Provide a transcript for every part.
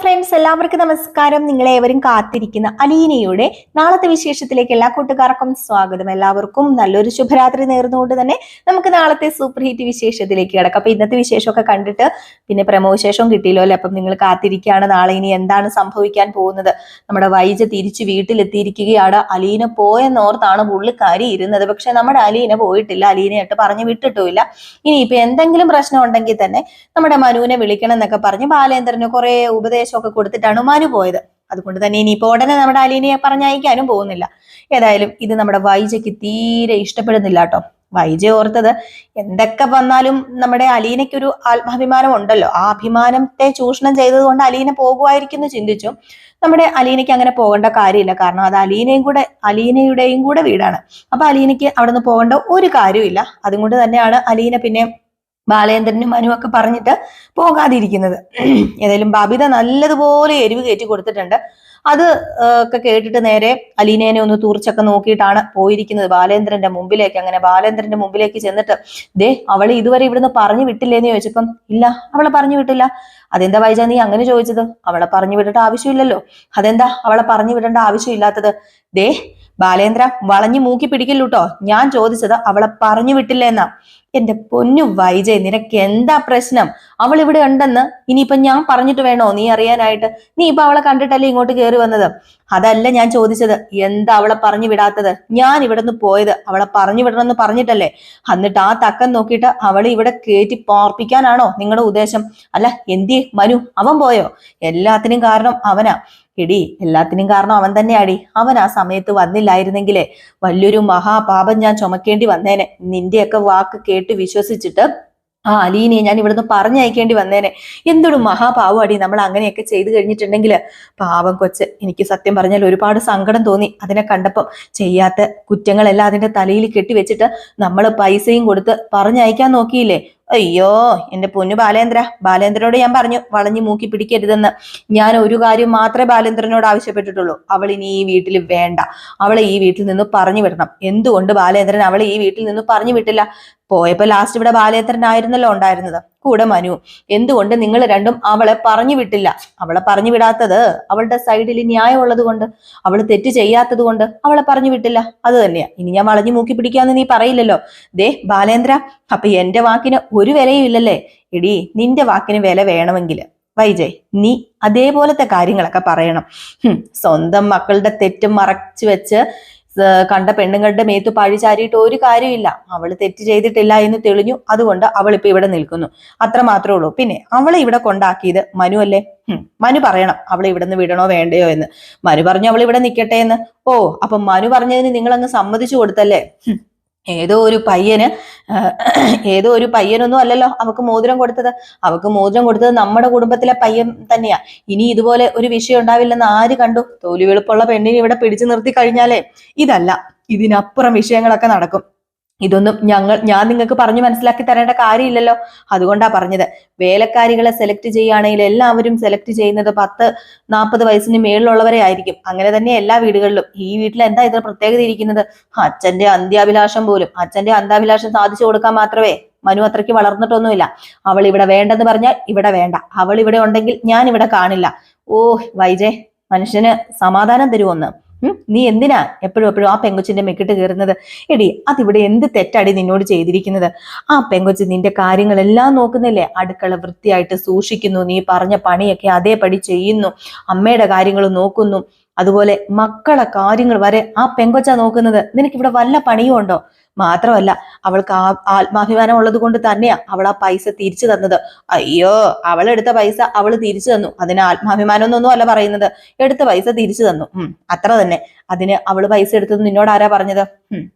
Friends, എല്ലാവർക്കും നമസ്കാരം. നിങ്ങളേവരും കാത്തിരിക്കുന്ന അലീനയുടെ നാളത്തെ വിശേഷത്തിലേക്ക് എല്ലാ കൂട്ടുകാർക്കും സ്വാഗതം. എല്ലാവർക്കും നല്ലൊരു ശുഭരാത്രി നേർന്നുകൊണ്ട് തന്നെ നമുക്ക് നാളത്തെ സൂപ്പർ ഹിറ്റ് വിശേഷത്തിലേക്ക് കിടക്കാം. അപ്പൊ ഇന്നത്തെ വിശേഷമൊക്കെ കണ്ടിട്ട് പിന്നെ പ്രമോ വിശേഷവും കിട്ടിയല്ലോ അല്ലെ. അപ്പം നിങ്ങൾ കാത്തിരിക്കുകയാണ് നാളെ ഇനി എന്താണ് സംഭവിക്കാൻ പോകുന്നത്. നമ്മുടെ വൈജ തിരിച്ച് വീട്ടിലെത്തിയിരിക്കുകയാണ്. അലീന പോയെന്നോർത്താണ് പുള്ളിക്കാരി ഇരുന്നത്. പക്ഷെ നമ്മുടെ അലീന പോയിട്ടില്ല. അലീനയായിട്ട് പറഞ്ഞു വിട്ടിട്ടുമില്ല. ഇനിയിപ്പൊ എന്തെങ്കിലും പ്രശ്നം ഉണ്ടെങ്കിൽ തന്നെ നമ്മുടെ മനുവിനെ വിളിക്കണം എന്നൊക്കെ പറഞ്ഞ് ബാലേന്ദ്രന് കുറെ ഉപദേശമൊക്കെ കൊടുത്തിട്ടാണ് മനു പോയത്. അതുകൊണ്ട് തന്നെ ഇനിയിപ്പോ ഉടനെ നമ്മുടെ അലീനയെ പറഞ്ഞയക്കാനും പോകുന്നില്ല. ഏതായാലും ഇത് നമ്മുടെ വൈജയ്ക്ക് തീരെ ഇഷ്ടപ്പെടുന്നില്ല കേട്ടോ. വൈജ ഓർത്തത് എന്തൊക്കെ വന്നാലും നമ്മുടെ അലീനയ്ക്കൊരു ആത്മാഭിമാനം ഉണ്ടല്ലോ, ആ അഭിമാനത്തെ ചൂഷണം ചെയ്തത് കൊണ്ട് അലീന പോകുമായിരിക്കും എന്ന് ചിന്തിച്ചു. നമ്മുടെ അലീനയ്ക്ക് അങ്ങനെ പോകേണ്ട കാര്യമില്ല. കാരണം അത് അലീനയുടെയും കൂടെ വീടാണ്. അപ്പൊ അലീനയ്ക്ക് അവിടെ നിന്ന് പോകേണ്ട ഒരു കാര്യമില്ല. അതുകൊണ്ട് തന്നെയാണ് അലീന പിന്നെ ബാലേന്ദ്രനും മനുവൊക്കെ പറഞ്ഞിട്ട് പോകാതിരിക്കുന്നത്. ഏതായാലും ബബിത നല്ലതുപോലെ എരിവ് കയറ്റി കൊടുത്തിട്ടുണ്ട്. അത് ഒക്കെ കേട്ടിട്ട് നേരെ അലീനേനെ ഒന്ന് തൂർച്ചൊക്കെ നോക്കിയിട്ടാണ് പോയിരിക്കുന്നത് ബാലേന്ദ്രന്റെ മുമ്പിലേക്ക്. അങ്ങനെ ബാലേന്ദ്രന്റെ മുമ്പിലേക്ക് ചെന്നിട്ട്, ദേ അവളെ ഇതുവരെ ഇവിടുന്ന് പറഞ്ഞു വിട്ടില്ലേന്ന് ചോദിച്ചപ്പം, ഇല്ല അവളെ പറഞ്ഞു വിട്ടില്ല. അതെന്താ വൈജ നീ അങ്ങനെ ചോദിച്ചത്? അവളെ പറഞ്ഞു വിടേണ്ട ആവശ്യമില്ലല്ലോ. അതെന്താ അവളെ പറഞ്ഞു വിടേണ്ട ആവശ്യമില്ലാത്തത്? ദേ ബാലേന്ദ്ര, വളഞ്ഞു മൂക്കി പിടിക്കല്ലൂട്ടോ. ഞാൻ ചോദിച്ചത് അവളെ പറഞ്ഞു വിട്ടില്ലേന്നാ. എന്റെ പൊന്നു വൈജയ്, നിനക്ക് എന്താ പ്രശ്നം? അവൾ ഇവിടെ ഉണ്ടെന്ന് ഇനിയിപ്പൊ ഞാൻ പറഞ്ഞിട്ട് വേണോ നീ അറിയാനായിട്ട്? നീ ഇപ്പൊ അവളെ കണ്ടിട്ടല്ലേ ഇങ്ങോട്ട് കയറി വന്നത്? അതല്ല ഞാൻ ചോദിച്ചത്, എന്താ അവളെ പറഞ്ഞു വിടാത്തത്? ഞാൻ ഇവിടെ നിന്ന് പോയത് അവളെ പറഞ്ഞു വിടണമെന്ന് പറഞ്ഞിട്ടല്ലേ. എന്നിട്ട് ആ തക്കം നോക്കിയിട്ട് അവളെ ഇവിടെ കയറ്റി പാർപ്പിക്കാനാണോ നിങ്ങളുടെ ഉദ്ദേശം? അല്ല എന്തിയെ മനു, അവൻ പോയോ? എല്ലാത്തിനും കാരണം അവനാ. എടി, എല്ലാത്തിനും കാരണം അവൻ തന്നെയാടി. അവൻ ആ സമയത്ത് വന്നില്ലായിരുന്നെങ്കിലേ വലിയൊരു മഹാപാപം ഞാൻ ചുമക്കേണ്ടി വന്നേനെ. നിന്റെയൊക്കെ വാക്ക് കേട്ട് വിശ്വസിച്ചിട്ട് ആ അലീനയെ ഞാൻ ഇവിടുന്ന് പറഞ്ഞയക്കേണ്ടി വന്നേനെ. എന്തൊരു മഹാപാവം അടി നമ്മൾ അങ്ങനെയൊക്കെ ചെയ്തു കഴിഞ്ഞിട്ടുണ്ടെങ്കിൽ. പാവം കൊച്ച്, എനിക്ക് സത്യം പറഞ്ഞാൽ ഒരുപാട് സങ്കടം തോന്നി അതിനെ കണ്ടപ്പം. ചെയ്യാത്ത കുറ്റങ്ങളെല്ലാം അതിന്റെ തലയിൽ കെട്ടിവെച്ചിട്ട് നമ്മൾ പൈസയും കൊടുത്ത് പറഞ്ഞയക്കാൻ നോക്കിയില്ലേ. അയ്യോ എന്റെ പൊന്നു ബാലേന്ദ്രനോട് ഞാൻ പറഞ്ഞു വളഞ്ഞു മൂക്കി പിടിക്കരുതെന്ന്. ഞാൻ ഒരു കാര്യം മാത്രമേ ബാലേന്ദ്രനോട് ആവശ്യപ്പെട്ടിട്ടുള്ളൂ, അവൾ ഇനി ഈ വീട്ടിൽ വേണ്ട. അവളെ ഈ വീട്ടിൽ നിന്ന് പറഞ്ഞു വിടണം. എന്തുകൊണ്ട് ബാലേന്ദ്രൻ അവളെ ഈ വീട്ടിൽ നിന്ന് പറഞ്ഞു വിട്ടില്ല? പോയപ്പോ ലാസ്റ്റ് ഇവിടെ ബാലേന്ദ്രനായിരുന്നല്ലോ ഉണ്ടായിരുന്നത്, കൂടെ മനു. എന്തുകൊണ്ട് നിങ്ങൾ രണ്ടും അവളെ പറഞ്ഞു വിട്ടില്ല? അവളെ പറഞ്ഞു വിടാത്തത് അവളുടെ സൈഡിൽ ന്യായമുള്ളത് കൊണ്ട്, അവൾ തെറ്റ് ചെയ്യാത്തത് കൊണ്ട് അവളെ പറഞ്ഞു വിട്ടില്ല. അത് തന്നെയാ. ഇനി ഞാൻ വളഞ്ഞു മൂക്കി പിടിക്കാന്ന് നീ പറയില്ലല്ലോ. ദേ ബാലേന്ദ്ര, അപ്പൊ എന്റെ വാക്കിന് ഒരു വിലയും ഇല്ലല്ലേ? എടി, നിന്റെ വാക്കിന് വില വേണമെങ്കിൽ വൈജയ് നീ അതേപോലത്തെ കാര്യങ്ങളൊക്കെ പറയണം. സ്വന്തം മക്കളുടെ തെറ്റും മറച്ചു വെച്ച് കണ്ട പെണ്ണുങ്ങളുടെ മേത്ത് പഴി ചാരിയിട്ട് ഒരു കാര്യമില്ല. അവള് തെറ്റ് ചെയ്തിട്ടില്ല എന്ന് തെളിഞ്ഞു. അതുകൊണ്ട് അവൾ ഇപ്പൊ ഇവിടെ നിൽക്കുന്നു. അത്ര മാത്രമേ ഉള്ളൂ. പിന്നെ അവളെ ഇവിടെ കൊണ്ടാക്കിയത് മനു അല്ലേ? മനു പറയണം അവളെ ഇവിടെ നിന്ന് വിടണോ വേണ്ടയോ എന്ന്. മനു പറഞ്ഞു അവൾ ഇവിടെ നിൽക്കട്ടെ എന്ന്. ഓ, അപ്പൊ മനു പറഞ്ഞതിന് നിങ്ങൾ അങ്ങ് സമ്മതിച്ചു കൊടുത്തല്ലേ? ഏതോ ഒരു പയ്യനൊന്നും അല്ലല്ലോ അവക്ക് മോതിരം കൊടുത്തത്. അവക്ക് മോതിരം കൊടുത്തത് നമ്മുടെ കുടുംബത്തിലെ പയ്യൻ തന്നെയാ. ഇനി ഇതുപോലെ ഒരു വിഷയം ഉണ്ടാവില്ലെന്ന് ആര് കണ്ടു? തോലി വെളുപ്പുള്ള പെണ്ണിനെ ഇവിടെ പിടിച്ചു നിർത്തി കഴിഞ്ഞാലേ ഇതിനപ്പുറം വിഷയങ്ങളൊക്കെ നടക്കും. ഇതൊന്നും ഞാൻ നിങ്ങൾക്ക് പറഞ്ഞു മനസ്സിലാക്കി തരേണ്ട കാര്യമില്ലല്ലോ. അതുകൊണ്ടാ പറഞ്ഞത്. വേലക്കാരികളെ സെലക്ട് ചെയ്യുകയാണെങ്കിൽ എല്ലാവരും സെലക്ട് ചെയ്യുന്നത് 10-40 വയസ്സിന് മേളിലുള്ളവരെ ആയിരിക്കും. അങ്ങനെ തന്നെ എല്ലാ വീടുകളിലും. ഈ വീട്ടിൽ എന്താ ഇത്ര പ്രത്യേകത ഇരിക്കുന്നത്? അച്ഛന്റെ അന്ത്യാഭിലാഷം സാധിച്ചു കൊടുക്കാൻ മാത്രമേ മനു അത്രയ്ക്ക് വളർന്നിട്ടൊന്നുമില്ല. അവൾ ഇവിടെ വേണ്ടെന്ന് പറഞ്ഞാൽ ഇവിടെ വേണ്ട. അവൾ ഇവിടെ ഉണ്ടെങ്കിൽ ഞാൻ ഇവിടെ കാണില്ല. ഓ വൈജയ്, മനുഷ്യന് സമാധാനം തരുമോന്ന്? നീ എന്തിനാ എപ്പോഴും ആ പെങ്കൊച്ചിന്റെ മെക്കിട്ട് കയറുന്നത്? എടി, അതിവിടെ എന്ത് തെറ്റടി നിന്നോട് ചെയ്തിരിക്കുന്നത്? ആ പെങ്കൊച്ച് നിന്റെ കാര്യങ്ങളെല്ലാം നോക്കുന്നില്ലേ? അടുക്കള വൃത്തിയായിട്ട് സൂക്ഷിക്കുന്നു, നീ പറഞ്ഞ പണിയൊക്കെ അതേപടി ചെയ്യുന്നു, അമ്മയുടെ കാര്യങ്ങൾ നോക്കുന്നു, അതുപോലെ മക്കളെ കാര്യങ്ങൾ വരെ ആ പെങ്കൊച്ചാ നോക്കുന്നത്. നിനക്കിവിടെ വല്ല പണിയും ഉണ്ടോ? മാത്രമല്ല അവൾക്ക് ആത്മാഭിമാനം ഉള്ളത് കൊണ്ട് തന്നെയാ അവൾ ആ പൈസ തിരിച്ചു തന്നത്. അയ്യോ, അവളെടുത്ത പൈസ അവൾ തിരിച്ചു തന്നു. അതിന് ആത്മാഭിമാനം എന്നൊന്നും അല്ല പറയുന്നത്. എടുത്ത പൈസ തിരിച്ചു തന്നു, അത്ര തന്നെ. അതിന് അവള് പൈസ എടുത്തത് നിന്നോട് ആരാ പറഞ്ഞത്?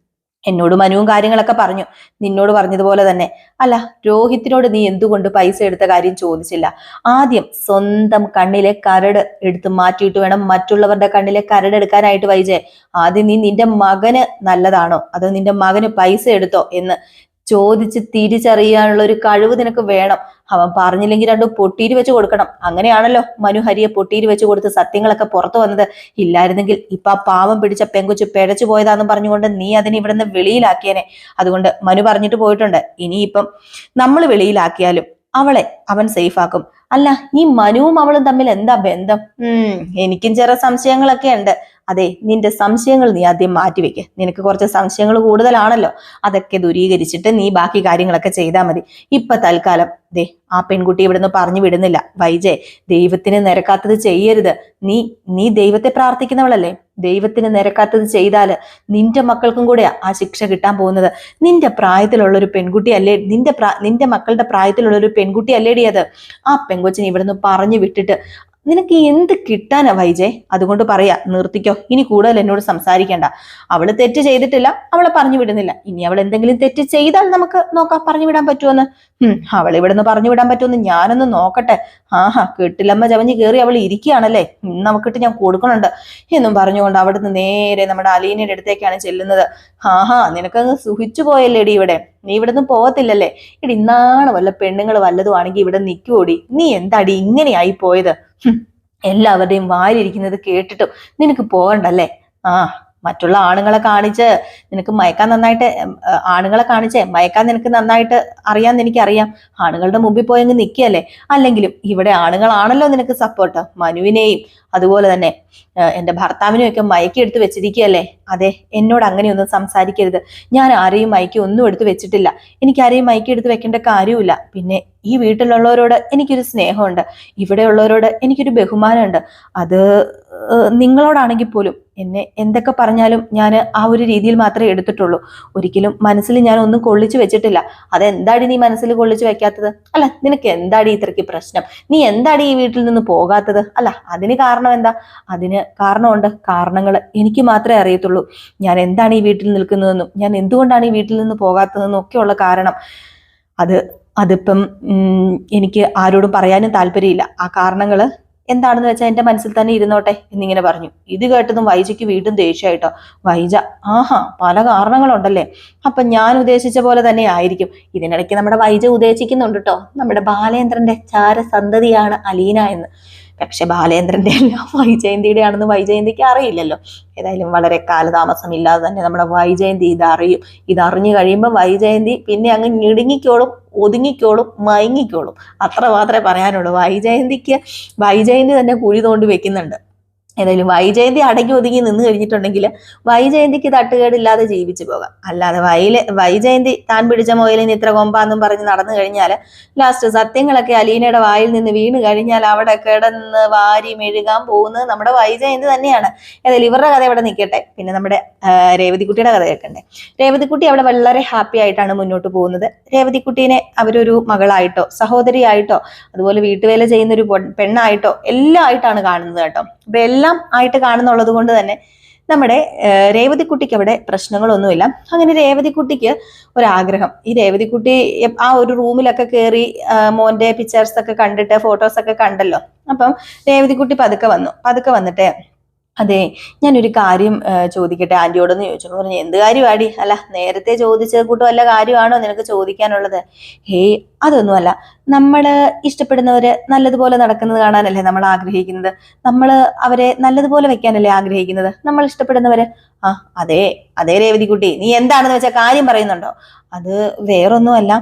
എന്നോട് മനുവും കാര്യങ്ങളൊക്കെ പറഞ്ഞു. നിന്നോട് പറഞ്ഞതുപോലെ തന്നെ. അല്ല, രോഹിത്തിനോട് നീ എന്തുകൊണ്ട് പൈസ എടുത്ത കാര്യം ചോദിച്ചില്ല? ആദ്യം സ്വന്തം കണ്ണിലെ കരട് എടുത്ത് മാറ്റിയിട്ട് വേണം മറ്റുള്ളവരുടെ കണ്ണിലെ കരട് എടുക്കാനായിട്ട്. വൈജയ്, ആദ്യം നീ നിന്റെ മകന് നല്ലതാണോ അതോ നിന്റെ മകന് പൈസ എടുത്തോ എന്ന് ചോദിച്ച് തിരിച്ചറിയാനുള്ള ഒരു കഴിവ് നിനക്ക് വേണം. അവൻ പറഞ്ഞില്ലെങ്കിൽ രണ്ടും പൊട്ടീര് വെച്ച് കൊടുക്കണം. അങ്ങനെയാണല്ലോ മനു ഹരിയെ പൊട്ടീര് വെച്ച് കൊടുത്ത് സത്യങ്ങളൊക്കെ പുറത്തു വന്നത്. ഇല്ലായിരുന്നെങ്കിൽ ഇപ്പൊ ആ പാവം പിടിച്ച പെങ്കൊച്ച് പിഴച്ചു പോയതാന്ന് പറഞ്ഞുകൊണ്ട് നീ അതിനെ ഇവിടുന്ന് വെളിയിലാക്കിയേനെ. അതുകൊണ്ട് മനു പറഞ്ഞിട്ട് പോയിട്ടുണ്ട്, ഇനിയിപ്പം നമ്മൾ വെളിയിലാക്കിയാലും അവളെ അവൻ സേഫ് ആക്കും. അല്ല, ഈ മനുവും അവളും തമ്മിൽ എന്താ ബന്ധം? എനിക്കും ചെറിയ സംശയങ്ങളൊക്കെ ഉണ്ട്. അതെ, നിന്റെ സംശയങ്ങൾ നീ ആദ്യം മാറ്റിവെക്ക്. നിനക്ക് കുറച്ച് സംശയങ്ങൾ കൂടുതലാണല്ലോ. അതൊക്കെ ദൂരീകരിച്ചിട്ട് നീ ബാക്കി കാര്യങ്ങളൊക്കെ ചെയ്താൽ മതി. ഇപ്പൊ തൽക്കാലം ദേ ആ പെൺകുട്ടി ഇവിടുന്ന് പറഞ്ഞു വിടുന്നില്ല. വൈജയ്, ദൈവത്തിന് നിരക്കാത്തത് ചെയ്യരുത്. നീ നീ ദൈവത്തെ പ്രാർത്ഥിക്കുന്നവളല്ലേ? ദൈവത്തിന് നിരക്കാത്തത് ചെയ്താല് നിന്റെ മക്കൾക്കും കൂടെയാ ആ ശിക്ഷ കിട്ടാൻ പോകുന്നത്. നിന്റെ പ്രായത്തിലുള്ള ഒരു പെൺകുട്ടി അല്ലേ, നിന്റെ മക്കളുടെ പ്രായത്തിലുള്ള ഒരു പെൺകുട്ടി അല്ലേടി അത്. ആ പെങ്കൊച്ചിനെ ഇവിടുന്ന് പറഞ്ഞു വിട്ടിട്ട് നിനക്ക് എന്ത് കിട്ടാനാ വൈജയ്? അതുകൊണ്ട് പറയാ, നിർത്തിക്കോ. ഇനി കൂടുതൽ എന്നോട് സംസാരിക്കണ്ട. അവള് തെറ്റ് ചെയ്തിട്ടില്ല, അവളെ പറഞ്ഞു വിടുന്നില്ല. ഇനി അവൾ എന്തെങ്കിലും തെറ്റ് ചെയ്താൽ നമുക്ക് നോക്കാം പറഞ്ഞു വിടാൻ പറ്റുമെന്ന്. അവൾ ഇവിടുന്ന് പറഞ്ഞു വിടാൻ പറ്റുമെന്ന് ഞാനൊന്ന് നോക്കട്ടെ. കെട്ടിലമ്മ ചവഞ്ഞ് കയറി അവൾ ഇരിക്കുകയാണല്ലേ, നമുക്കിട്ട് ഞാൻ കൊടുക്കണുണ്ട് എന്നും പറഞ്ഞുകൊണ്ട് അവിടുന്ന് നേരെ നമ്മുടെ അലീനയുടെ അടുത്തേക്കാണ് ചെല്ലുന്നത്. നിനക്കങ്ങ് സുഖിച്ചു പോയല്ലേടി ഇവിടെ. നീ ഇവിടുന്ന് പോകത്തില്ലല്ലേ? ഇടി ഇന്നാണ് വല്ല പെണ്ണുങ്ങൾ വല്ലതും ആണെങ്കിൽ ഇവിടെ നിൽക്കുവോടി? നീ എന്താടി ഇങ്ങനെയായി പോയത്? എല്ലാവരുടെയും വായിലിരിക്കുന്നത് കേട്ടിട്ടും നിനക്ക് പോകണ്ടല്ലേ? മറ്റുള്ള ആണുങ്ങളെ കാണിച്ച് നിനക്ക് മയക്കാൻ നന്നായിട്ട്, ആണുങ്ങളെ കാണിച്ചേ മയക്കാൻ നിനക്ക് നന്നായിട്ട് അറിയാമെന്ന് എനിക്കറിയാം. ആണുങ്ങളുടെ മുമ്പിൽ പോയങ്ങ് നിൽക്കുകയല്ലേ. അല്ലെങ്കിലും ഇവിടെ ആണുങ്ങളാണല്ലോ നിനക്ക് സപ്പോർട്ട്. മനുവിനെയും അതുപോലെ തന്നെ എൻ്റെ ഭർത്താവിനെയും ഒക്കെ മയക്കി എടുത്ത് വെച്ചിരിക്കുകയല്ലേ. അതെ, എന്നോട് അങ്ങനെയൊന്നും സംസാരിക്കരുത്. ഞാൻ ആരെയും മയക്കി ഒന്നും എടുത്ത് വെച്ചിട്ടില്ല. എനിക്ക് ആരെയും മയക്കി എടുത്ത് വെക്കേണ്ട കാര്യമില്ല. പിന്നെ ഈ വീട്ടിലുള്ളവരോട് എനിക്കൊരു സ്നേഹമുണ്ട്, ഇവിടെയുള്ളവരോട് എനിക്കൊരു ബഹുമാനമുണ്ട്. അത് നിങ്ങളോടാണെങ്കിൽ പോലും എന്നെ എന്തൊക്കെ പറഞ്ഞാലും ഞാൻ ആ ഒരു രീതിയിൽ മാത്രമേ എടുത്തിട്ടുള്ളൂ. ഒരിക്കലും മനസ്സിൽ ഞാൻ ഒന്നും കൊള്ളിച്ചു വെച്ചിട്ടില്ല. അതെന്താടി നീ മനസ്സിൽ കൊള്ളിച്ചു വെക്കാത്തത്? അല്ല, നിനക്ക് എന്താടി ഇത്രയ്ക്ക് പ്രശ്നം? നീ എന്താടി ഈ വീട്ടിൽ നിന്ന് പോകാത്തത്? അല്ല, അതിന് കാരണം എന്താ? അതിന് കാരണമുണ്ട്. കാരണങ്ങൾ എനിക്ക് മാത്രമേ അറിയത്തുള്ളൂ. ഞാൻ എന്താണ് ഈ വീട്ടിൽ നിൽക്കുന്നതെന്നും ഞാൻ എന്തുകൊണ്ടാണ് ഈ വീട്ടിൽ നിന്ന് പോകാത്തതെന്നും ഒക്കെയുള്ള കാരണം അതിപ്പം എനിക്ക് ആരോടും പറയാനും താല്പര്യമില്ല. ആ കാരണങ്ങൾ എന്താണെന്ന് വെച്ചാൽ എൻ്റെ മനസ്സിൽ തന്നെ ഇരുന്നോട്ടെ എന്നിങ്ങനെ പറഞ്ഞു. ഇത് കേട്ടതും വൈജയ്ക്ക് വീണ്ടും ദേഷ്യമായിട്ടോ. വൈജ, പല കാരണങ്ങളുണ്ടല്ലേ? അപ്പൊ ഞാൻ ഉദ്ദേശിച്ച പോലെ തന്നെ ആയിരിക്കും. ഇതിനിടയ്ക്ക് നമ്മുടെ വൈജ ഉദ്ദേശിക്കുന്നുണ്ട് കേട്ടോ, നമ്മുടെ ബാലേന്ദ്രന്റെ ചാരസന്തതിയാണ് അലീന എന്ന്. പക്ഷെ ബാലേന്ദ്രന്റെ അല്ല, വൈജയന്തിയുടെ ആണെന്ന് വൈജയന്തിക്ക് അറിയില്ലല്ലോ. ഏതായാലും വളരെ കാലതാമസമില്ലാതെ തന്നെ നമ്മുടെ വൈജയന്തി ഇതറിയും. ഇതറിഞ്ഞു കഴിയുമ്പോൾ വൈജയന്തി പിന്നെ അങ്ങ് ഞിടുങ്ങിക്കോളും, ഒതുങ്ങിക്കോളും, മയങ്ങിക്കോളും. അത്ര മാത്രമേ പറയാനുള്ളൂ. വൈജയന്തി തന്നെ കുഴി തോണ്ടി വെക്കുന്നുണ്ട്. ഏതായാലും വൈജയന്തി അടങ്ങി ഒതുങ്ങി നിന്ന് കഴിഞ്ഞിട്ടുണ്ടെങ്കിൽ വൈജയന്തിക്ക് തട്ടുകേടില്ലാതെ ജീവിച്ചു പോകാം. അല്ലാതെ വൈജയന്തി താൻ പിടിച്ച മുയലിന് ഇത്ര കൊമ്പാന്നും പറഞ്ഞ് നടന്നു കഴിഞ്ഞാൽ ലാസ്റ്റ് സത്യങ്ങളൊക്കെ അലീനയുടെ വായിൽ നിന്ന് വീണ് കഴിഞ്ഞാൽ അവിടെ കിടന്ന് വാരി മെഴുകാൻ പോകുന്നത് നമ്മുടെ വൈജയന്തി തന്നെയാണ്. ഏതായാലും ഇവരുടെ കഥ ഇവിടെ നിൽക്കട്ടെ. പിന്നെ നമ്മുടെ രേവതിക്കുട്ടിയുടെ കഥ കേൾക്കണ്ടേ. രേവതിക്കുട്ടി അവിടെ വളരെ ഹാപ്പി ആയിട്ടാണ് മുന്നോട്ട് പോകുന്നത്. രേവതിക്കുട്ടീനെ അവരൊരു മകളായിട്ടോ സഹോദരിയായിട്ടോ അതുപോലെ വീട്ടുവേല ചെയ്യുന്ന ഒരു പെണ്ണായിട്ടോ എല്ലാം ആയിട്ടാണ് കാണുന്നത് കേട്ടോ. അപ്പൊ എല്ലാം ആയിട്ട് കാണുന്നുള്ളത് കൊണ്ട് തന്നെ നമ്മുടെ രേവതിക്കുട്ടിക്ക് അവിടെ പ്രശ്നങ്ങളൊന്നുമില്ല. അങ്ങനെ രേവതിക്കുട്ടിക്ക് ഒരാഗ്രഹം, ഈ രേവതിക്കുട്ടി ആ ഒരു റൂമിലൊക്കെ കയറി മോന്റെ പിക്ചേഴ്സ് ഒക്കെ കണ്ടിട്ട് ഫോട്ടോസ് ഒക്കെ കണ്ടല്ലോ. അപ്പം രേവതിക്കുട്ടി പതുക്കെ വന്നിട്ട്, അതെ, ഞാനൊരു കാര്യം ചോദിക്കട്ടെ ആന്റിയോടെന്ന് ചോദിച്ചു. പറഞ്ഞു, എന്ത് കാര്യമാടി? അല്ല, നേരത്തെ ചോദിച്ചത് കൂട്ടും വല്ല കാര്യമാണോ നിനക്ക് ചോദിക്കാനുള്ളത്? ഹേയ്, അതൊന്നുമല്ല. നമ്മള് ഇഷ്ടപ്പെടുന്നവര് നല്ലതുപോലെ നടക്കുന്നത് കാണാനല്ലേ നമ്മൾ ആഗ്രഹിക്കുന്നത്. നമ്മള് അവരെ നല്ലതുപോലെ വെക്കാനല്ലേ ആഗ്രഹിക്കുന്നത്, നമ്മൾ ഇഷ്ടപ്പെടുന്നവര്. അതേ രേവതിക്കുട്ടി, നീ എന്താണെന്ന് വെച്ചാൽ കാര്യം പറയുന്നുണ്ടോ? അത് വേറൊന്നുമല്ല,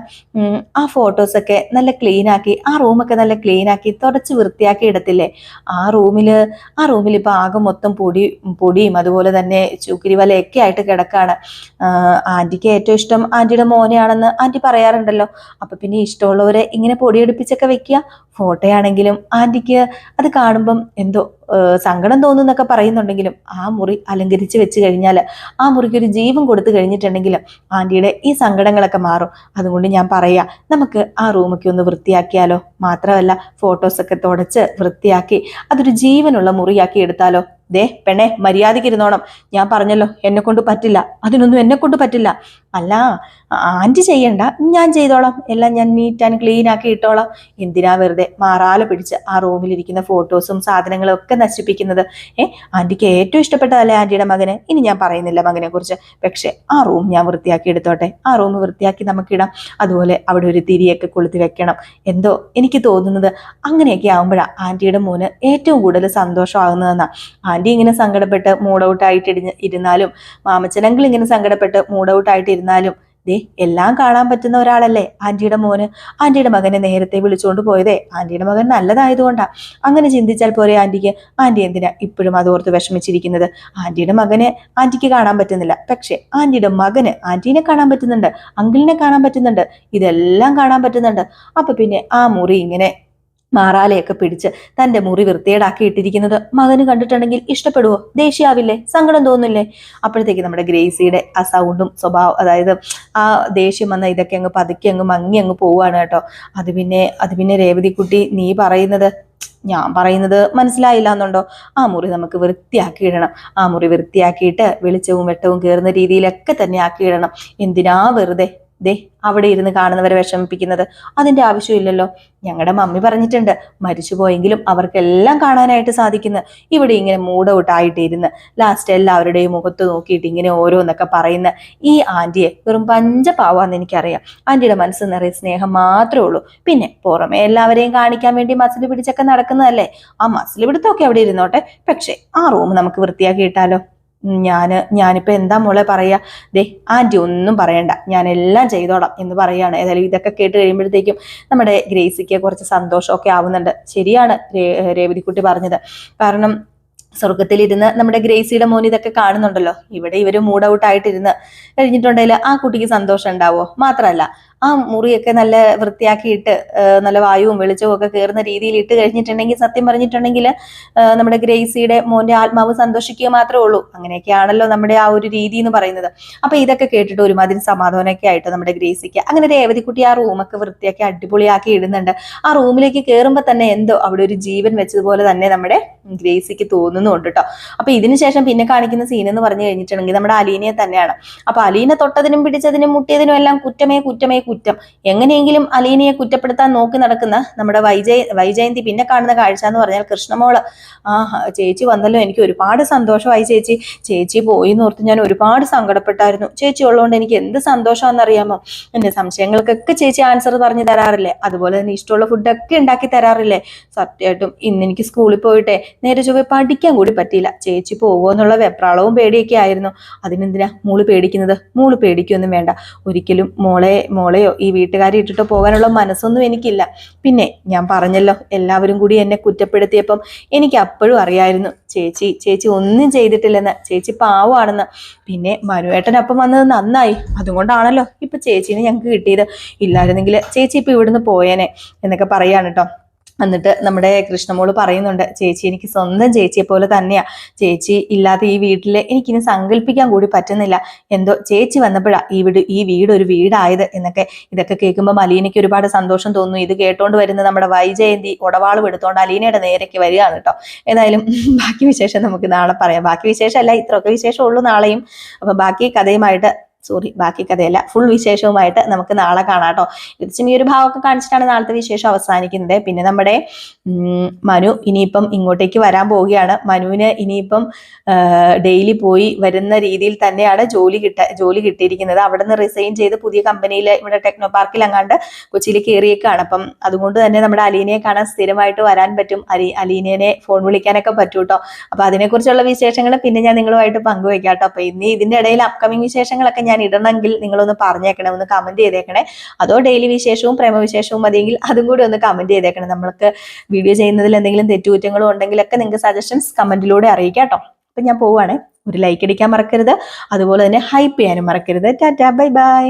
ആ ഫോട്ടോസൊക്കെ നല്ല ക്ലീൻ ആക്കി, ആ റൂമൊക്കെ നല്ല ക്ലീൻ ആക്കി തുടച്ച് വൃത്തിയാക്കി ഇടത്തില്ലേ? ആ റൂമില് ഇപ്പൊ ആകെ മൊത്തം പൊടിയും അതുപോലെ തന്നെ ചുക്കിരിവലയൊക്കെ ആയിട്ട് കിടക്കാണ്. ആന്റിക്ക് ഏറ്റവും ഇഷ്ടം ആന്റിയുടെ മോനെയാണെന്ന് ആന്റി പറയാറുണ്ടല്ലോ. അപ്പൊ പിന്നെ ഇഷ്ടമുള്ളവരെ ഇങ്ങനെ പൊടിയെടുപ്പിച്ചൊക്കെ വെക്കുക. ഫോട്ടോയാണെങ്കിലും ആന്റിക്ക് അത് കാണുമ്പം എന്തോ സങ്കടം തോന്നുന്നൊക്കെ പറയുന്നുണ്ടെങ്കിലും ആ മുറി അലങ്കരിച്ച് വെച്ച് കഴിഞ്ഞാൽ, ആ മുറിക്ക് ഒരു ജീവൻ കൊടുത്തു കഴിഞ്ഞിട്ടുണ്ടെങ്കിൽ ആന്റിയുടെ ഈ സങ്കടങ്ങളൊക്കെ മാറും. അതുകൊണ്ട് ഞാൻ പറയാ, നമുക്ക് ആ റൂമൊക്കെ ഒന്ന് വൃത്തിയാക്കിയാലോ? മാത്രമല്ല ഫോട്ടോസൊക്കെ തുടച്ച് വൃത്തിയാക്കി അതൊരു ജീവനുള്ള മുറിയാക്കി എടുത്താലോ? ദേ പെണ്ണെ, മര്യാദയ്ക്ക് ഇരുന്നോണം. ഞാൻ പറഞ്ഞല്ലോ, എന്നെ കൊണ്ട് പറ്റില്ല, അതിനൊന്നും എന്നെ കൊണ്ട് പറ്റില്ല. അല്ല, ആന്റി ചെയ്യണ്ട, ഞാൻ ചെയ്തോളാം. എല്ലാം ഞാൻ നീറ്റ് ആൻഡ് ക്ലീൻ ആക്കി ഇട്ടോളാം. എന്തിനാ വെറുതെ മാറാല പിടിച്ച് ആ റൂമിലിരിക്കുന്ന ഫോട്ടോസും സാധനങ്ങളും ഒക്കെ നശിപ്പിക്കുന്നത്? ആന്റിക്ക് ഏറ്റവും ഇഷ്ടപ്പെട്ടതല്ലേ ആന്റിയുടെ മകന്? ഇനി ഞാൻ പറയുന്നില്ല മകനെ കുറിച്ച്. പക്ഷെ ആ റൂം ഞാൻ വൃത്തിയാക്കി എടുത്തോട്ടെ. ആ റൂം വൃത്തിയാക്കി നമുക്കിടാം. അതുപോലെ അവിടെ ഒരു തിരിയൊക്കെ കൊളുത്തി വെക്കണം. എന്തോ എനിക്ക് തോന്നുന്നത് അങ്ങനെയൊക്കെ ആകുമ്പോഴാണ് ആന്റിയുടെ മോന് ഏറ്റവും കൂടുതൽ സന്തോഷമാകുന്നതെന്നാ. ആന്റി ഇങ്ങനെ സങ്കടപ്പെട്ട് മൂഡ് ഔട്ട് ആയിട്ട് ഇരുന്നാലും, മാമച്ചനങ്ങൾ ഇങ്ങനെ സങ്കടപ്പെട്ട് മൂഡ് ഔട്ട് ആയിട്ട് ഇരുന്നാലും ദേ എല്ലാം കാണാൻ പറ്റുന്ന ഒരാളല്ലേ ആന്റിയുടെ മോന്. ആന്റിയുടെ മകനെ നേരത്തെ വിളിച്ചുകൊണ്ട് പോയതേ ആന്റിയുടെ മകൻ നല്ലതായതുകൊണ്ടാ. അങ്ങനെ ചിന്തിച്ചാൽ പോരെ ആന്റിക്ക്. ആന്റി എന്തിനാ ഇപ്പോഴും അതോർത്ത് വിഷമിച്ചിരിക്കുന്നത്? ആന്റിയുടെ മകനെ ആന്റിക്ക് കാണാൻ പറ്റുന്നില്ല, പക്ഷെ ആന്റിയുടെ മകന് ആന്റീനെ കാണാൻ പറ്റുന്നുണ്ട്, അങ്കിളിനെ കാണാൻ പറ്റുന്നുണ്ട്, ഇതെല്ലാം കാണാൻ പറ്റുന്നുണ്ട്. അപ്പൊ പിന്നെ ആ മുറി ഇങ്ങനെ മാറാലയൊക്കെ പിടിച്ച് തന്റെ മുറി വൃത്തികേടാക്കി ഇട്ടിരിക്കുന്നത് മകന് കണ്ടിട്ടുണ്ടെങ്കിൽ ഇഷ്ടപ്പെടുവോ? ദേഷ്യാവില്ലേ? സങ്കടം തോന്നില്ലേ? അപ്പോഴത്തേക്ക് നമ്മുടെ ഗ്രേസിയുടെ ആ സൗണ്ടും സ്വഭാവം, അതായത് ആ ദേഷ്യം വന്ന ഇതൊക്കെ അങ്ങ് പതുക്കെ അങ്ങ് മങ്ങി അങ്ങ് പോവാണ് കേട്ടോ. അത് പിന്നെ രേവതിക്കുട്ടി, നീ പറയുന്നത് ഞാൻ പറയുന്നത് മനസ്സിലായില്ല എന്നുണ്ടോ? ആ മുറി നമുക്ക് വൃത്തിയാക്കി ഇടണം. ആ മുറി വൃത്തിയാക്കിയിട്ട് വെളിച്ചവും വെട്ടവും കയറുന്ന രീതിയിലൊക്കെ തന്നെ ആക്കി ഇടണം. എന്തിനാ വെറുതെ ദേ അവിടെ ഇരുന്ന് കാണുന്നവരെ വിഷമിപ്പിക്കുന്നത്? അതിന്റെ ആവശ്യമില്ലല്ലോ. ഞങ്ങളുടെ മമ്മി പറഞ്ഞിട്ടുണ്ട്, മരിച്ചുപോയെങ്കിലും അവർക്കെല്ലാം കാണാനായിട്ട് സാധിക്കുന്നു. ഇവിടെ ഇങ്ങനെ മൂഡ് ഔട്ട് ആയിട്ട് ഇരുന്ന് ലാസ്റ്റ് എല്ലാവരുടെയും മുഖത്ത് നോക്കിയിട്ട് ഇങ്ങനെ ഓരോന്നൊക്കെ പറയുന്ന ഈ ആന്റിയെ വെറും പഞ്ചപാവാന്ന് എനിക്കറിയാം. ആന്റിയുടെ മനസ്സ് നിറയെ സ്നേഹം മാത്രമേ ഉള്ളൂ. പിന്നെ പുറമെ എല്ലാവരെയും കാണിക്കാൻ വേണ്ടി മസിൽ പിടിച്ചൊക്കെ നടക്കുന്നതല്ലേ. ആ മസിൽ പിടുത്തമൊക്കെ അവിടെ ഇരുന്നോട്ടെ, പക്ഷെ ആ റൂം നമുക്ക് വൃത്തിയാക്കി ഇട്ടാലോ? ഞാനിപ്പോ എന്താ മോളെ പറയാ? ദേ ആന്റി ഒന്നും പറയണ്ട, ഞാൻ എല്ലാം ചെയ്തോളാം എന്ന് പറയാണ്. ഏതായാലും ഇതൊക്കെ കേട്ട് കഴിയുമ്പോഴത്തേക്കും നമ്മുടെ ഗ്രേസിക്ക് കുറച്ച് സന്തോഷമൊക്കെ ആവുന്നുണ്ട്. ശരിയാണ് രേവതിക്കുട്ടി പറഞ്ഞത്. കാരണം സ്വർഗത്തിലിരുന്ന് നമ്മുടെ ഗ്രേസിയുടെ മോൻ ഇതൊക്കെ കാണുന്നുണ്ടല്ലോ. ഇവിടെ ഇവര് മൂഡ് ഔട്ട് ആയിട്ടിരുന്ന് കഴിഞ്ഞിട്ടുണ്ടെങ്കിൽ ആ കുട്ടിക്ക് സന്തോഷം ഉണ്ടാവോ? മാത്രമല്ല ആ മുറിയൊക്കെ നല്ല വൃത്തിയാക്കിയിട്ട് നല്ല വായുവും വെളിച്ചവും ഒക്കെ കയറുന്ന രീതിയിൽ ഇട്ട് കഴിഞ്ഞിട്ടുണ്ടെങ്കിൽ സത്യം പറഞ്ഞിട്ടുണ്ടെങ്കിൽ നമ്മുടെ ഗ്രേസിയുടെ മോന്റെ ആത്മാവ് സന്തോഷിക്കുക മാത്രമേ ഉള്ളൂ. അങ്ങനെയൊക്കെയാണല്ലോ നമ്മുടെ ആ ഒരു രീതി എന്ന് പറയുന്നത്. അപ്പൊ ഇതൊക്കെ കേട്ടിട്ട് ഒരുമാതിരി സമാധാനമൊക്കെ ആയിട്ട് നമ്മുടെ ഗ്രേസിക്ക് അങ്ങനെ രേവതിക്കുട്ടി ആ റൂമൊക്കെ വൃത്തിയാക്കി അടിപൊളിയാക്കി ഇടുന്നുണ്ട്. ആ റൂമിലേക്ക് കയറുമ്പോൾ തന്നെ എന്തോ അവിടെ ഒരു ജീവൻ വെച്ചതുപോലെ തന്നെ നമ്മുടെ ഗ്രേസിക്ക് തോന്നുന്നുണ്ട് കേട്ടോ. അപ്പൊ ഇതിനുശേഷം പിന്നെ കാണിക്കുന്ന സീൻ എന്ന് പറഞ്ഞു കഴിഞ്ഞിട്ടുണ്ടെങ്കിൽ നമ്മുടെ അലീനയെ തന്നെയാണ്. അപ്പൊ അലീന തൊട്ടതിനും പിടിച്ചതിനും മുട്ടിയതിനും എല്ലാം കുറ്റമേ കുറ്റമേ കുറ്റം. എങ്ങനെയെങ്കിലും അലീനയെ കുറ്റപ്പെടുത്താൻ നോക്കി നടക്കുന്ന നമ്മുടെ വൈജയന്തി പിന്നെ കാണുന്ന കാഴ്ച എന്ന് പറഞ്ഞാൽ കൃഷ്ണമോള്, ആ ചേച്ചി വന്നല്ലോ, എനിക്ക് ഒരുപാട് സന്തോഷമായി ചേച്ചി പോയി എന്ന് ഓർത്ത് ഞാൻ ഒരുപാട് സങ്കടപ്പെട്ടായിരുന്നു. ചേച്ചി ഉള്ളതുകൊണ്ട് എനിക്ക് എന്ത് സന്തോഷമാണെന്നറിയാമോ? എന്റെ സംശയങ്ങൾക്കൊക്കെ ചേച്ചി ആൻസർ പറഞ്ഞു തരാറില്ലേ? അതുപോലെ തന്നെ ഇഷ്ടമുള്ള ഫുഡൊക്കെ ഉണ്ടാക്കി തരാറില്ലേ? സത്യമായിട്ടും ഇന്ന് എനിക്ക് സ്കൂളിൽ പോയിട്ടെ നേരെ ചൊവ്വേ പഠിക്കാൻ കൂടി പറ്റിയില്ല. ചേച്ചി പോകുമോ എന്നുള്ള വെപ്രാളവും പേടിയൊക്കെ ആയിരുന്നു. അതിനെന്തിനാ മോള് പേടിക്കുന്നത്? മോള് പേടിക്കൊന്നും വേണ്ട. ഒരിക്കലും മോളെയോ ഈ വീട്ടുകാരെ ഇട്ടിട്ടോ പോകാനുള്ള മനസ്സൊന്നും എനിക്കില്ല. പിന്നെ ഞാൻ പറഞ്ഞല്ലോ, എല്ലാവരും കൂടി എന്നെ കുറ്റപ്പെടുത്തിയപ്പം എനിക്ക് അപ്പോഴും അറിയായിരുന്നു ചേച്ചി ഒന്നും ചെയ്തിട്ടില്ലെന്ന്, ചേച്ചി പാവമാണെന്ന്. പിന്നെ മനുവേട്ടനപ്പം വന്നത് നന്നായി, അതുകൊണ്ടാണല്ലോ ഇപ്പൊ ചേച്ചീനെ ഞങ്ങൾക്ക് കിട്ടിയത്. ഇല്ലായിരുന്നെങ്കിൽ ചേച്ചി ഇപ്പൊ ഇവിടുന്ന് പോയേനെ എന്നൊക്കെ പറയാണ് കേട്ടോ. എന്നിട്ട് നമ്മുടെ കൃഷ്ണമോള് പറയുന്നുണ്ട്, ചേച്ചി എനിക്ക് സ്വന്തം ചേച്ചിയെ പോലെ തന്നെയാ. ചേച്ചി ഇല്ലാതെ ഈ വീട്ടില് എനിക്കിനി സങ്കല്പിക്കാൻ കൂടി പറ്റുന്നില്ല. എന്തോ ചേച്ചി വന്നപ്പോഴാ ഈ വീട് ഒരു വീടായത് എന്നൊക്കെ. ഇതൊക്കെ കേൾക്കുമ്പോൾ അലീനയ്ക്ക് ഒരുപാട് സന്തോഷം തോന്നുന്നു. ഇത് കേട്ടോണ്ട് വരുന്ന നമ്മുടെ വൈജയന്തി ഉടവാളും എടുത്തോണ്ട് അലീനയുടെ നേരേക്ക് വരികയാണ് കേട്ടോ. ഏതായാലും ബാക്കി വിശേഷം നമുക്ക് നാളെ പറയാം. ബാക്കി വിശേഷമല്ല, ഇത്രയൊക്കെ വിശേഷം ഉള്ളൂ നാളെയും. അപ്പൊ ബാക്കി കഥയുമായിട്ട് ബാക്കി കഥയല്ല, ഫുൾ വിശേഷവുമായിട്ട് നമുക്ക് നാളെ കാണാം കേട്ടോ. തീർച്ചയായും ഈ ഒരു ഭാവമൊക്കെ കാണിച്ചിട്ടാണ് നാളത്തെ വിശേഷം അവസാനിക്കുന്നത്. പിന്നെ നമ്മുടെ മനു ഇനിയിപ്പം ഇങ്ങോട്ടേക്ക് വരാൻ പോവുകയാണ്. മനുവിന് ഇനിയിപ്പം ഡെയിലി പോയി വരുന്ന രീതിയിൽ തന്നെയാണ് ജോലി കിട്ടിയിരിക്കുന്നത്. അവിടെ നിന്ന് റിസൈൻ ചെയ്ത് പുതിയ കമ്പനിയിൽ ഇവിടെ ടെക്നോ പാർക്കിൽ അങ്ങാണ്ട് കൊച്ചിയിൽ കയറിയേക്കാണ്. അപ്പം അതുകൊണ്ട് തന്നെ നമ്മുടെ അലീനയെ കാണാൻ സ്ഥിരമായിട്ട് വരാൻ പറ്റും. അലീനയെ ഫോൺ വിളിക്കാനൊക്കെ പറ്റൂ കേട്ടോ. അപ്പൊ അതിനെക്കുറിച്ചുള്ള വിശേഷങ്ങൾ പിന്നെ ഞാൻ നിങ്ങളുമായിട്ട് പങ്കുവെക്കാം കേട്ടോ. അപ്പൊ ഇനി ഇതിന്റെ ഇടയിൽ അപ്കമിങ് വിശേഷങ്ങളൊക്കെ ഞാൻ ഇടണമെങ്കിൽ നിങ്ങളൊന്ന് പറഞ്ഞേക്കണേ, ഒന്ന് കമന്റ് ചെയ്തേക്കണേ. അതോ ഡെയിലി വിശേഷവും പ്രേമവിശേഷവും മതിയെങ്കിൽ അതും കൂടി ഒന്ന് കമന്റ് ചെയ്തേക്കണേ. നമ്മൾക്ക് വീഡിയോ ചെയ്യുന്നതിൽ എന്തെങ്കിലും തെറ്റുകുറ്റങ്ങളും ഉണ്ടെങ്കിലൊക്കെ നിങ്ങൾക്ക് സജഷൻസ് കമന്റിലൂടെ അറിയിക്കാം കേട്ടോ. അപ്പൊ ഞാൻ പോവാണേ. ഒരു ലൈക്ക് അടിക്കാൻ മറക്കരുത്, അതുപോലെ തന്നെ ഹൈപ്പ് ചെയ്യാനും മറക്കരുത്. Tata, bye bye.